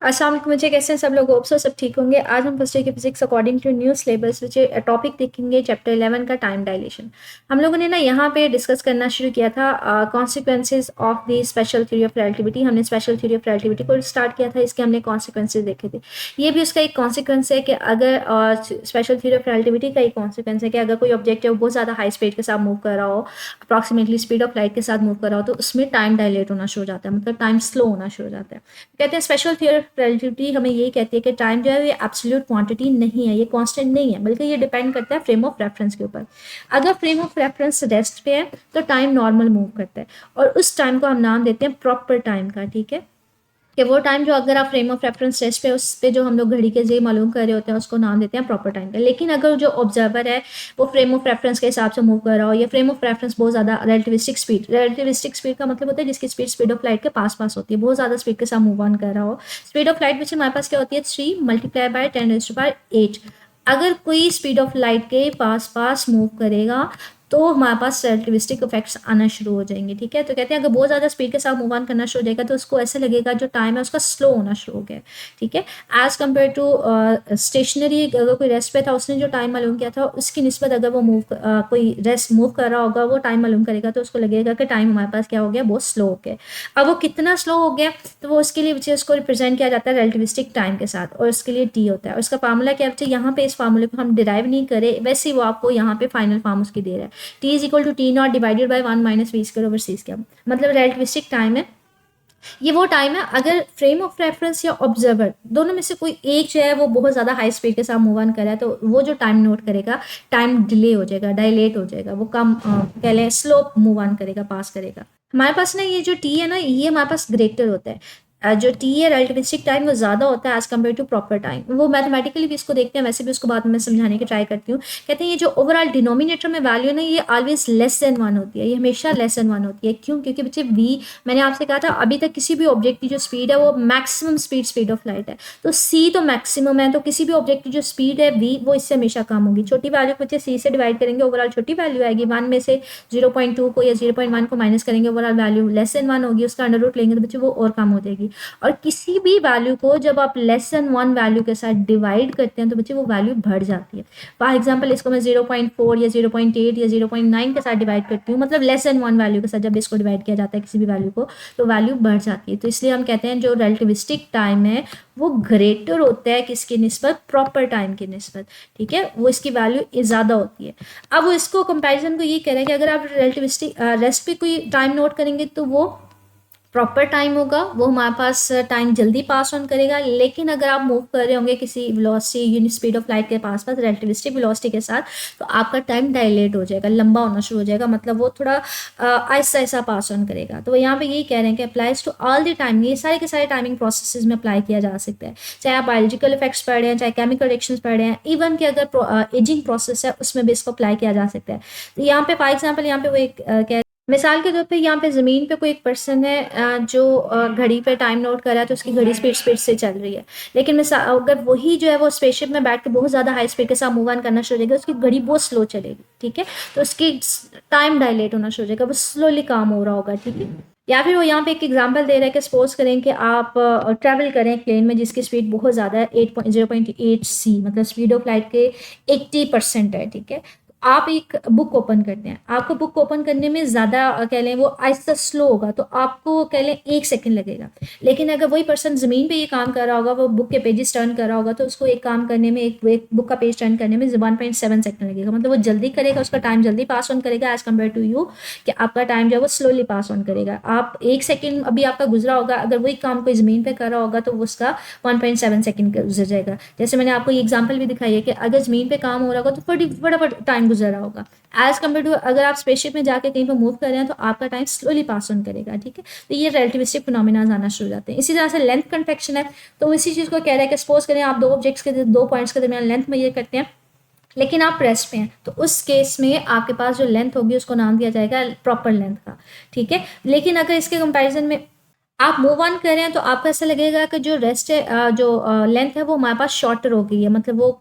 अस्सलाम वालेकुम बच्चे, कैसे हैं सब लोग? होप सो सब ठीक होंगे। आज हम फर्स्ट ईयर की physics according to new syllabus बच्चे टॉपिक देखेंगे चैप्टर 11 का टाइम डायलेशन। हम लोगों ने ना यहाँ पे डिस्कस करना शुरू किया था consequences of the special theory of relativity. हमने स्पेशल थ्योरी ऑफ रिलेटिविटी को स्टार्ट किया था, इसके हमने कॉन्सिक्वेंसेज देखे थे। ये भी उसका एक कॉन्सिक्वेंस है कि अगर स्पेशल थ्योरी ऑफ रिलेटिविटी का एक कॉन्सिक्वेंस है कि अगर कोई ऑब्जेक्ट है वो बहुत ज़्यादा हाई स्पीड के साथ मूव कर रहा हो, अप्रॉक्सीमेटली स्पीड ऑफ लाइट के साथ मूव कर रहा हो, तो उसमें टाइम डायलेट होना शुरू हो जाता है, मतलब टाइम स्लो होना शुरू हो जाता है। कहते हैं स्पेशल थ्योरी ऑफ रिलेटिविटी हमें यही कहती है कि टाइम जो है ये एब्सोल्यूट क्वांटिटी नहीं है, ये कांस्टेंट नहीं है, बल्कि ये डिपेंड करता है फ्रेम ऑफ रेफरेंस के ऊपर। अगर फ्रेम ऑफ रेफरेंस रेस्ट पे है तो टाइम नॉर्मल मूव करता है, और उस टाइम को हम नाम देते हैं प्रॉपर टाइम का। ठीक है, कि वो टाइम जो अगर आप फ्रेम ऑफ रेफरेंस टेस्ट पे उस पे जो हम लोग घड़ी के जे मालूम कर रहे होते हैं उसको नाम देते हैं प्रॉपर टाइम का। लेकिन अगर जो ऑब्जर्वर है वो फ्रेम ऑफ रेफरेंस के हिसाब से मूव कर रहा हो, या फ्रेम ऑफ रेफरेंस बहुत ज़्यादा रिलेटिविस्टिक स्पीड का मतलब होता है जिसकी स्पीड ऑफ लाइट के पास होती है, बहुत ज़्यादा स्पीड के साथ मूव ऑन कर रहा हो। स्पीड ऑफ लाइट हमारे पास क्या होती है, 3 मल्टीप्लाई बाय 10⁸ अगर कोई स्पीड ऑफ लाइट के पास मूव करेगा तो हमारे पास रिलेटिविस्टिक इफेक्ट्स आना शुरू हो जाएंगे। ठीक है, तो कहते हैं अगर बहुत ज़्यादा स्पीड के साथ मूव ऑन करना शुरू हो जाएगा तो उसको ऐसा लगेगा जो टाइम है उसका स्लो होना शुरू हो गया। ठीक है, एज कम्पेयर टू स्टेशनरी, अगर कोई रेस्ट पे था उसने जो टाइम मालूम किया था उसकी निस्बत अगर वो कोई रेस्ट मूव कर रहा होगा वो टाइम मालूम करेगा तो उसको लगेगा कि टाइम हमारे पास क्या हो गया, बहुत स्लो हो गया। अब वो कितना स्लो हो गया तो वो उसके लिए बच्चे उसको रिप्रेजेंट किया जाता है रिलेटिविस्टिक टाइम के साथ, और उसके लिए टी होता है। और उसका फार्मूला क्या बच्चे, यहाँ पे इस फार्मूले को हम डिराइव नहीं करे, वैसे ही वो आपको यहाँ पे फाइनल फॉर्म उसकी दे रहा है। T is equal to T not divided by 1 minus V square over C square, मतलब रिलेटिविस्टिक टाइम है। ये वो टाइम है अगर फ्रेम ऑफ रेफरेंस या ऑब्जर्वर दोनों में से कोई एक जो है वो बहुत ज़्यादा हाई स्पीड के साथ मूव ऑन कर रहा है, तो वो जो टाइम नोट करेगा टाइम डिले हो जाएगा, डायलेट हो जाएगा, वो कम कह लें स्लो मूव ऑन करेगा, पास करेगा। हमारे पास ना ये जो टी है ना ये हमारे पास ग्रेटर होता है। जो टी है रिलेटिविस्टिक टाइम वो ज़्यादा होता है as compare to proper time. वो मैथमेटिकली भी इसको देखते हैं, वैसे भी उसको बाद में समझाने की ट्राई करती हूँ। कहते हैं ये जो ओवरऑल डिनोमिनेटर में वैल्यू है ना ये ऑलवेज लेस देन 1 होती है, ये हमेशा लेस देन 1 होती है। क्यों? क्योंकि बच्चे वी, मैंने आपसे कहा था अभी तक किसी भी ऑब्जेक्ट की जो स्पीड है वो मैक्सिमम स्पीड ऑफ लाइट है, तो सी तो मैक्सिमम है, तो किसी भी ऑब्जेक्ट की जो स्पीड है वी वो इससे हमेशा कम होगी। छोटी वैल्यू को बच्चे सी से डिवाइड करेंगे, ओवरऑल छोटी वैल्यू आएगी। 1 में से 0.2 को या 0.1 को माइनस करेंगे, ओवरऑल वैल्यू लेस देन 1 होगी, उसका अंडर रूट लेंगे तो बच्चे वो और कम हो जाएगी। और किसी भी वैल्यू को जब आप लेस देन 1 वैल्यू के साथ डिवाइड करते हैं तो बच्चे वो वैल्यू बढ़ जाती है। फॉर एग्जांपल इसको मैं 0.4 या 0.8 या 0.9 के साथ डिवाइड करती हूँ, मतलब लेस देन 1 वैल्यू के साथ जब इसको डिवाइड किया जाता है किसी भी वैल्यू को तो वैल्यू बढ़ जाती है। तो इसलिए हम कहते हैं जो रिलेटिविस्टिक टाइम है वो ग्रेटर होता है किसकी निस्बत, प्रॉपर टाइम की निस्बत। ठीक है, वो इसकी वैल्यू ज़्यादा होती है। अब वो इसको कंपैरिजन को ये कह रहे हैं कि अगर आप रिलेटिविस्टिक रेस्ट पे कोई टाइम नोट करेंगे तो वो प्रॉपर टाइम होगा, वो हमारे पास टाइम जल्दी पास ऑन करेगा। लेकिन अगर आप मूव कर रहे होंगे किसी velocity unit speed of light के पास रिलेटिविस्टिक वेलोसिटी के साथ तो आपका टाइम डायलेट हो जाएगा, लंबा होना शुरू हो जाएगा, मतलब वो थोड़ा आहिस्ता आहिस्ता पास ऑन करेगा। तो यहाँ पे यही कह रहे हैं कि applies to all the time, ये सारे के सारे टाइमिंग प्रोसेसेस में अप्लाई किया जा सकता है, चाहे आप बायोलॉजिकल इफेक्ट्स पढ़ रहे हैं, चाहे केमिकल रिएक्शंस पढ़ रहे हैं, इवन कि अगर एजिंग प्रोसेस है उसमें भी इसको अप्लाई किया जा सकता है। तो यहाँ पे फॉर एग्जाम्पल यहाँ पे वो एक मिसाल के तौर पे यहाँ पे ज़मीन पे कोई एक पर्सन है जो घड़ी पे टाइम नोट कर रहा है, तो उसकी घड़ी स्पीड से चल रही है। लेकिन मिसाल अगर वही जो है वो स्पेसशिप में बैठ के बहुत ज़्यादा हाई स्पीड के साथ मूव ऑन करना शुरू हो जाएगा, उसकी घड़ी बहुत स्लो चलेगी। ठीक है, तो उसकी टाइम डायलेट होना शुरू हो जाएगा, वो स्लोली काम हो रहा होगा। ठीक है, या फिर वो यहाँ पे एक एग्जांपल दे रहा है कि सपोज करें कि आप ट्रैवल करें प्लेन में जिसकी स्पीड बहुत ज़्यादा है, 0.8 सी, मतलब स्पीड ऑफ लाइट के 80% है। ठीक है, आप एक बुक ओपन करते हैं, आपको बुक ओपन करने में ज़्यादा कह लें वो आहिस्ता स्लो होगा, तो आपको कह लें 1 सेकंड लगेगा। लेकिन अगर वही पर्सन ज़मीन पे ये काम कर रहा होगा, वो बुक के पेजेस टर्न कर रहा होगा, तो उसको एक काम करने में एक बुक का पेज टर्न करने में 1.7 सेकंड लगेगा, मतलब वो जल्दी करेगा, उसका टाइम जल्दी पास ऑन करेगा एज़ कम्पेयर टू यू कि आपका टाइम जो है वो स्लोली पास ऑन करेगा। आप 1 सेकंड अभी आपका गुजरा होगा, अगर वही काम कोई ज़मीन पे कर रहा होगा तो उसका 1.7 सेकंड गुजर जाएगा। जैसे मैंने आपको ये एग्जाम्पल भी दिखाई है कि अगर ज़मीन पे काम हो रहा होगा तो फटाफट टाइम गुजर रहा होगा, एज कम्पेयर टू अगर आप स्पेसशिप में जाके कहीं पर मूव कर रहे हैं तो आपका टाइम स्लोली पास ऑन करेगा। ठीक है, तो ये रिलेटिविस्टिक फिनोमेना आना शुरू हो जाते हैं। इसी तरह से लेंथ कन्फेक्शन है, तो इसी चीज़ को कह रहा है कि सपोज करें आप दो ऑब्जेक्ट्स के दो पॉइंट्स के दरमियान लेंथ मेजर करते हैं, लेकिन आप रेस्ट पे हैं, तो उस केस में आपके पास जो लेंथ होगी उसको नाम दिया जाएगा प्रॉपर लेंथ का। ठीक है, लेकिन अगर इसके कंपैरिजन में आप मूव ऑन कर रहे हैं तो आपको ऐसा लगेगा कि जो रेस्ट है जो लेंथ है वो हमारे पास शॉर्टर हो गई है, मतलब वो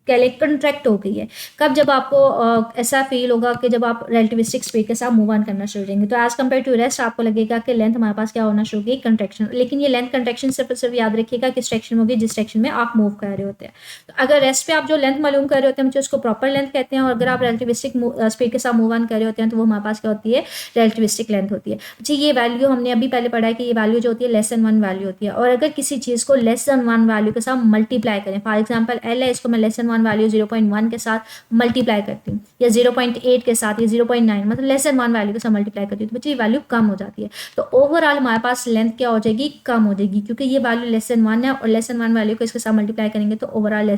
कंट्रैक्ट हो गई है। कब? जब आपको ऐसा फील होगा कि जब आप रिलेटिविस्टिक स्पीड के साथ मूव ऑन करना शुरू करेंगे, तो एज कम्पेयर टू रेस्ट आपको लगेगा कि लेंथ हमारे पास क्या होना शुरू होगी, कंट्रैक्शन। लेकिन ये लेंथ कंट्रैक्शन सिर्फ याद रखिएगा किस डायरेक्शन में होगी, जिस डायरेक्शन में आप मूव कर रहे होते हैं। तो अगर रेस्ट पे आप जो लेंथ मालूम कर रहे होते हैं मुझे उसको प्रॉपर लेंथ कहते हैं, और अगर आप रिलेटिविस्टिक स्पीड के साथ मूव ऑन कर रहे होते हैं तो वो हमारे पास क्या होती है, रिलेटिविस्टिक लेंथ होती है। जी, ये वैल्यू हमने अभी पहले पढ़ा है कि ये वैल्यू जो होती है लेस देन 1 वैल्यू होती है, और अगर किसी चीज़ को लेस देन 1 वैल्यू के साथ मल्टीप्लाई करें, फॉर एग्जाम्पल एल है, इसको मैं लेस देन 1 वैल्यू 0.1 के साथ मल्टीप्लाई करती हूँ, या 0.8 के साथ, या 0.9, मतलब लेस देन 1 वैल्यू के साथ मल्टीप्लाई करती हूँ, तो बच्चे ये वैल्यू कम हो जाती है। तो ओवरऑल हमारे पास लेंथ क्या हो जाएगी, कम हो जाएगी, क्योंकि ये वैल्यू लेस देन 1 है, और लेस देन 1 वैल्यू को इसके साथ मल्टीप्लाई करेंगे तो ओवरऑल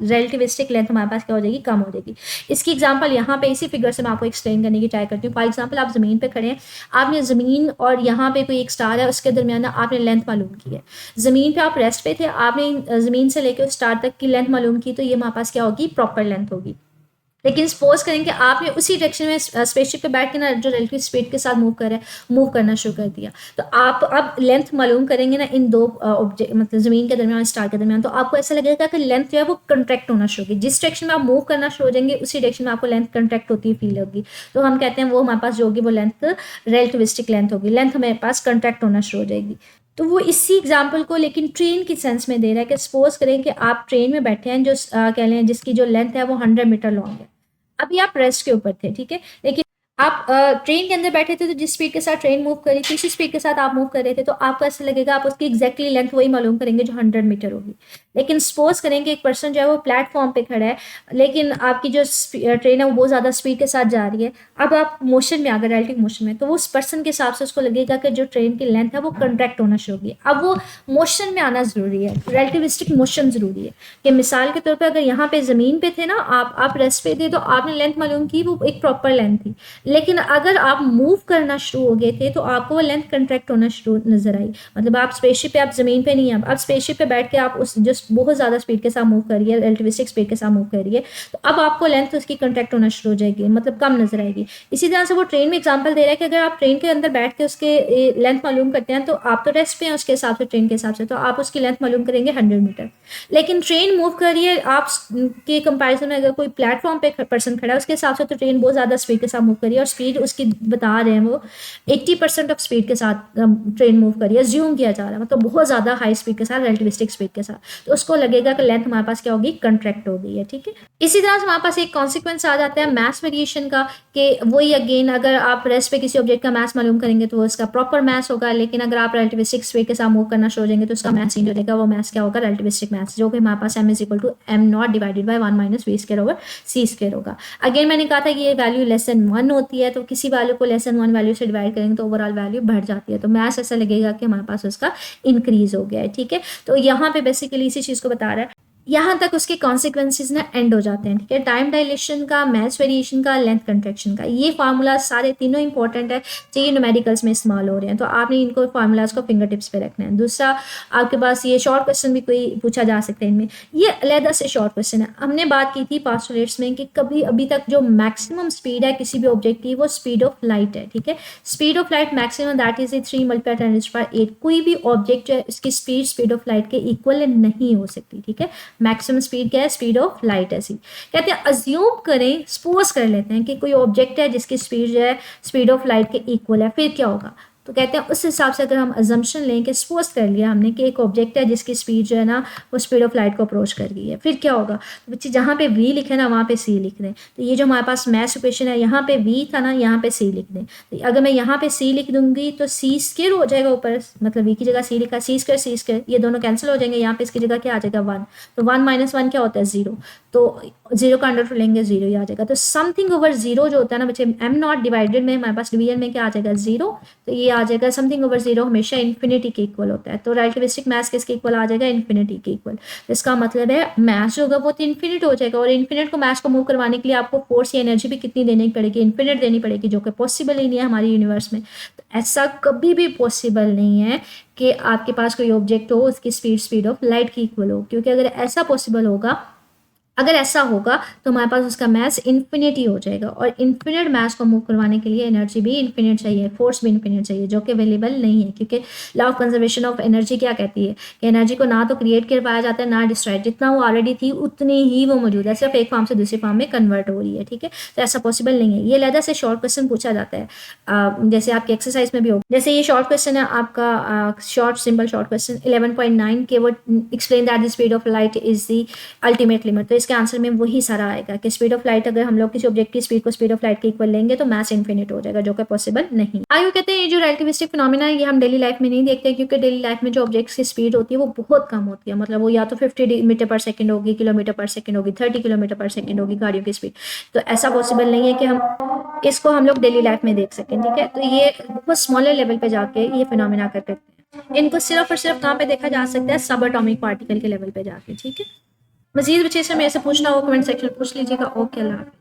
रिलेटिविस्टिक लेंथ हमारे पास क्या हो जाएगी, कम हो जाएगी। इसकी एग्जांपल यहाँ पे इसी फिगर से मैं आपको एक्सप्लेन करने की ट्राई करती हूँ। फॉर एग्जांपल आप ज़मीन पे खड़े हैं, आपने ज़मीन और यहाँ पे कोई एक स्टार है, उसके दरमियान आपने लेंथ मालूम की है। ज़मीन पे आप रेस्ट पे थे, आपने ज़मीन से लेकर उस स्टार तक की लेंथ मालूम की, तो ये हमारे पास क्या होगी, प्रॉपर लेंथ होगी। लेकिन सपोज करें कि आपने उसी डायरेक्शन में स्पेसशिप पे बैठ के ना जो रिलेटिव स्पीड के साथ मूव करना शुरू कर दिया, तो आप अब लेंथ मालूम करेंगे ना इन दो ऑब्जेक्ट, मतलब ज़मीन के दरमियान स्टार के दरमियान, तो आपको ऐसा लगेगा कि लेंथ जो है वो कंट्रैक्ट होना शुरू होगी। जिस डायरेक्शन में आप मूव करना शुरू हो जाएंगे उसी डायरेक्शन में आपको लेंथ कंट्रैक्ट होती फील होगी, तो हम कहते हैं वो हमारे पास जो होगी वो लेंथ रिलेटिविस्टिक लेंथ होगी। लेंथ हमारे पास कंट्रैक्ट होना शुरू हो जाएगी। तो वो इसी एग्जाम्पल को लेकिन ट्रेन की सेंस में दे रहा है कि सपोज करें कि आप ट्रेन में बैठे हैं जो कह लें जिसकी जो लेंथ है वो 100 मीटर लॉन्ग है। अभी आप रेस्ट के ऊपर थे, ठीक है, लेकिन आप ट्रेन के अंदर बैठे थे, तो जिस स्पीड के साथ ट्रेन मूव करी थी उसी स्पीड के साथ आप मूव कर रहे थे, तो आपको ऐसा लगेगा आप उसकी एग्जैक्टली लेंथ वही मालूम करेंगे जो 100 मीटर होगी। लेकिन सपोज करेंगे एक पर्सन जो है वो प्लेटफॉर्म पे खड़ा है, लेकिन आपकी जो ट्रेन है वो बहुत ज़्यादा स्पीड के साथ जा रही है। अब आप मोशन में, अगर रिलेटिव मोशन में, तो वो उस पर्सन के हिसाब से उसको लगेगा कि जो ट्रेन की लेंथ है वो कंट्रैक्ट होना शुरू होगी। अब वो मोशन में आना ज़रूरी है, रिलेटिविस्टिक मोशन ज़रूरी है। कि मिसाल के तौर पर अगर यहाँ पे ज़मीन पे थे ना, आप रेस्ट पे थे, तो आपने लेंथ मालूम की, वो एक प्रॉपर लेंथ थी। लेकिन अगर आप मूव करना शुरू हो गए थे तो आपको वो लेंथ कंट्रैक्ट होना शुरू नजर आई। मतलब आप स्पेसशिप पे, आप ज़मीन पे नहीं हैं, आप स्पेसशिप पे बैठ के आप उस जो बहुत ज़्यादा स्पीड के साथ मूव कर रही है, रिलेटिविस्टिक स्पीड के साथ मूव कर रही है, तो अब आपको लेंथ उसकी कंट्रैक्ट होना शुरू हो जाएगी, मतलब कम नजर आएगी। इसी तरह से वो ट्रेन में एग्जाम्पल दे रहा है कि अगर आप ट्रेन के अंदर बैठ के उसके लेंथ मालूम करते हैं, तो आप तो रेस्ट पे हैं उसके हिसाब से, ट्रेन के हिसाब से, तो आप उसकी लेंथ मालूम करेंगे 100 मीटर। लेकिन ट्रेन मूव कर रही है, आप के कंपेरिजन में अगर कोई प्लेटफॉर्म पे पर्सन खड़ा है उसके हिसाब से तो ट्रेन बहुत ज़्यादा स्पीड के साथ मूव कर रही है, और स्पीड उसकी बता रहे हैं वो 80% ऑफ स्पीड के साथ ट्रेन मूव कर रही है, ज्यूम किया जा रहा है, मतलब बहुत ज़्यादा हाई स्पीड के साथ, रिलेटिविस्टिक स्पीड के साथ, तो उसको लगेगा कि लेंथ हमारे पास क्या होगी, कंट्रैक्ट हो गई है, ठीक है। इसी तरह से हमारे पास एक कॉन्सिक्वेंस आ जाता है मैस वेरिएशन का, कि वही अगेन अगर आप रेस्ट पे किसी ऑब्जेक्ट का मैस मालूम करेंगे तो वो इसका प्रॉपर मैस होगा, लेकिन अगर आप रिलेटिविस्टिक स्पीड के साथ मूव करना शुरू हो जाएंगे तो उसका मैस चेंज हो जाएगा। वो मैस क्या होगा, रिलेटिविस्टिक मैस, जो कि हमारे पास m is equal to m not divided by 1 minus v square over c square होगा। अगेन मैंने कहा था कि ये वैल्यू लेस देन 1 होती है, तो किसी वैल्यू को लेस देन 1 वैल्यू से डिवाइड करेंगे तो ओवरऑल वैल्यू बढ़ जाती है, तो मैस ऐसा लगेगा कि हमारे पास उसका इंक्रीज हो गया है, ठीक है। तो यहाँ पे बेसिकली इसी चीज़ को बता रहा है, यहाँ तक उसके कॉन्सिक्वेंसेज ना एंड हो जाते हैं, ठीक है। टाइम डायलेशन का, मैस वेरिएशन का, लेंथ कंट्रैक्शन का, ये फार्मूला सारे तीनों इंपॉर्टेंट है, चाहिए न्यूमेरिकल्स में इस्तेमाल हो रहे हैं, तो आपने इनको फार्मूलाज को फिंगर टिप्स पे रखना है। दूसरा आपके पास ये शॉर्ट क्वेश्चन भी कोई पूछा जा सकता है इनमें, ये अलहदा से शॉर्ट क्वेश्चन है। हमने बात की थी पास्टुलेट्स में कि कभी अभी तक जो मैक्सिमम स्पीड है किसी भी ऑब्जेक्ट की वो स्पीड ऑफ लाइट है, ठीक है। Speed of light maximum that is 3 × 10⁸। कोई भी ऑब्जेक्ट जो है उसकी स्पीड ऑफ लाइट के इक्वल नहीं हो सकती, ठीक है। मैक्सिमम स्पीड क्या है, स्पीड ऑफ लाइट ऐसी कहते हैं। अज्यूम करें, सपोज कर लेते हैं कि कोई ऑब्जेक्ट है जिसकी स्पीड जो है स्पीड ऑफ लाइट के इक्वल है, फिर क्या होगा। तो कहते हैं उस हिसाब से अगर हम अजम्पशन लें कि सपोज कर लिया हमने कि एक ऑब्जेक्ट है जिसकी स्पीड जो है ना वो स्पीड ऑफ लाइट को अप्रोच कर गई है, फिर क्या होगा। तो बच्चे जहाँ पे v लिखे ना वहाँ पे c लिख दें। तो ये जो हमारे पास मैथ्स इक्वेशन है, यहाँ पे v था ना, यहाँ पे c लिख दें। तो अगर मैं यहाँ पे c लिख दूंगी तो c स्क्वायर हो जाएगा ऊपर, मतलब v की जगह c लिखा, c स्क्वायर ये दोनों कैंसिल हो जाएंगे, यहाँ पे इसकी जगह क्या आ जाएगा 1। तो 1 - 1 क्या होता है 0, तो 0 का अंडर लेंगे 0 ही आ जाएगा। तो समथिंग ओवर 0 जो होता है ना बच्चे, m नॉट डिवाइडेड में हमारे पास डिवीजन में क्या आ जाएगा 0, तो ये आ जाएगा समथिंग ओवर 0 हमेशा इन्फिनिटी के इक्वल होता है। तो रिलेटिविस्टिक मैथ्स किसके इक्वल आ जाएगा, इन्फिनिटी के इक्वल। तो इसका मतलब है मैथ्स जो होगा वो तो इन्फिनिट हो जाएगा, और इन्फिनिट को मैथ्स को मूव करवाने के लिए आपको फोर्स या एनर्जी भी कितनी देनी पड़ेगी, इन्फिनिट देनी पड़ेगी, जो कि पॉसिबल ही नहीं है हमारी यूनिवर्स में। तो ऐसा कभी भी पॉसिबल नहीं है कि आपके पास कोई ऑब्जेक्ट हो उसकी स्पीड ऑफ लाइट की इक्वल हो, क्योंकि अगर ऐसा पॉसिबल होगा, अगर ऐसा होगा तो हमारे पास उसका मास इन्फिनिटी हो जाएगा, और इन्फिनिट मास को मूव करवाने के लिए एनर्जी भी इन्फिनिट चाहिए, फोर्स भी इन्फिनिट चाहिए, जो कि अवेलेबल नहीं है, क्योंकि law of conservation of energy क्या कहती है कि एनर्जी को ना तो क्रिएट कर पाया जाता है ना डिस्ट्रॉय, जितना वो ऑलरेडी थी उतनी ही वो मौजूद है, सिर्फ एक फॉर्म से दूसरी फॉर्म में कन्वर्ट हो रही है, ठीक है। तो ऐसा पॉसिबल नहीं है। ये लहदा से शॉर्ट क्वेश्चन पूछा जाता है, जैसे आपकी एक्सरसाइज में भी होगा। जैसे ये शॉर्ट क्वेश्चन है आपका, शॉर्ट सिंपल शॉर्ट क्वेश्चन 11.9 के, वो explain that the speed of light is the ultimate limit. तो इसके आंसर में वही सारा आएगा कि स्पीड ऑफ लाइट, अगर हम लोग किसी ऑब्जेक्ट की स्पीड को स्पीड ऑफ लाइट के इक्वल लेंगे तो मास इन्फिनिट हो जाएगा, जो कि पॉसिबल नहीं। आगे कहते हैं ये जो रिलेटिविस्टिक फिनोमेना है ये हम डेली लाइफ में नहीं देखते, क्योंकि डेली लाइफ में जो ऑब्जेक्ट्स की स्पीड होती है वो बहुत कम होती है, मतलब वो या तो 50 मीटर पर सेकंड होगी, किलोमीटर पर सेकंड होगी, 30 किलोमीटर पर सेकंड होगी गाड़ियों की स्पीड। तो ऐसा पॉसिबल नहीं है कि हम इसको हम लोग डेली लाइफ में देख सकें, ठीक है। तो ये बहुत स्मॉलर लेवल पे जाके ये फिनोमेना करते हैं। इनको सिर्फ और सिर्फ कहाँ पे देखा जा सकता है, सब एटॉमिक पार्टिकल के लेवल पे जाके, ठीक है। मजीद बच्चे से मेरे से पूछना हो कमेंट सेक्शन में पूछ लीजिएगा। ओके, अल्लाह हाफिज़।